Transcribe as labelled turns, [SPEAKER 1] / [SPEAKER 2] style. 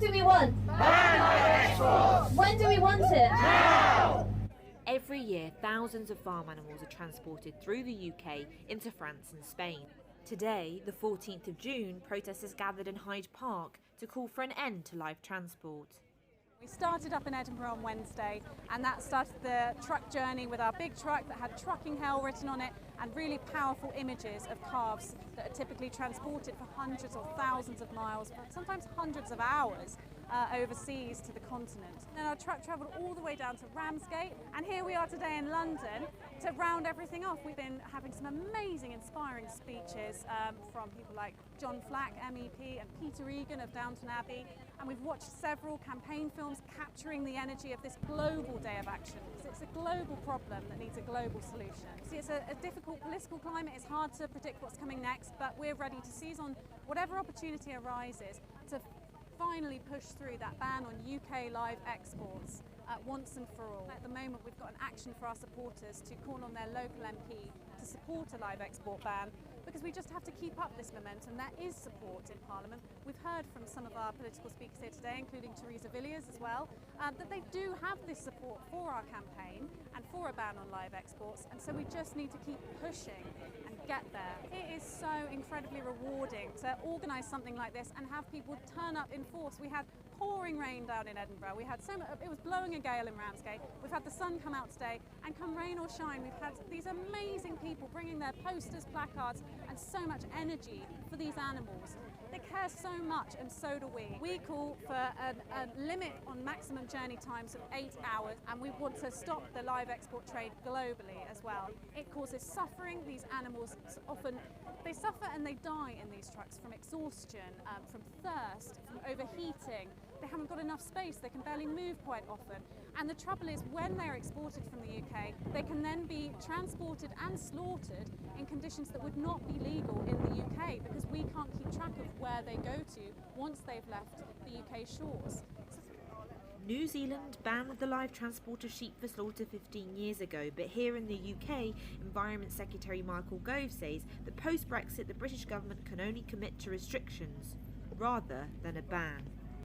[SPEAKER 1] do we want?
[SPEAKER 2] Ban live exports!
[SPEAKER 1] When do we want it?
[SPEAKER 2] Now!
[SPEAKER 3] Every year, thousands of farm animals are transported through the UK into France and Spain. Today, the 14th of June, protesters gathered in Hyde Park to call for an end to live transport.
[SPEAKER 4] We started up in Edinburgh on Wednesday, and that started the truck journey with our big truck that had trucking hell written on it and really powerful images of calves that are typically transported for hundreds or thousands of miles, sometimes hundreds of hours overseas to the continent. Then our truck travelled all the way down to Ramsgate, and here we are today in London to round everything off. We've been having some amazing, inspiring speeches from people like Flack, MEP, and Peter Egan of Downton Abbey, and we've watched several campaign films capturing the energy of this global day of action. It's a global problem that needs a global solution. See, it's a difficult political climate. It's hard to predict what's coming next, but we're ready to seize on whatever opportunity arises to finally push through that ban on UK live exports once and for all. At the moment, we've got an action for our supporters to call on their local MP to support a live export ban, because we just have to keep up this momentum. There is support in Parliament. We've heard from some of our political speakers here today, including Theresa Villiers as well, that they do have this support for our campaign and for a ban on live exports, and so we just need to keep pushing and get there. It is so incredibly rewarding to organise something like this and have people turn up in force. We had pouring rain down in Edinburgh. We had it was blowing a gale in Ramsgate. We've had the sun come out today, and come rain or shine, we've had these amazing people bringing their posters, placards, and so much energy for these animals. They care so much, and so do we. We call for a limit on maximum journey times of 8 hours, and we want to stop the live export trade globally as well. It causes suffering. These animals often, they suffer and they die in these trucks from exhaustion, from thirst, from overheating. They haven't got enough space, they can barely move quite often. And the trouble is, when they're exported from the UK, they can then be transported and slaughtered in conditions that would not be legal in the UK, because we can't keep track of where they go to once they've left the UK shores.
[SPEAKER 3] New Zealand banned the live transport of sheep for slaughter 15 years ago, but here in the UK, Environment Secretary Michael Gove says that post-Brexit the British government can only commit to restrictions rather than a ban.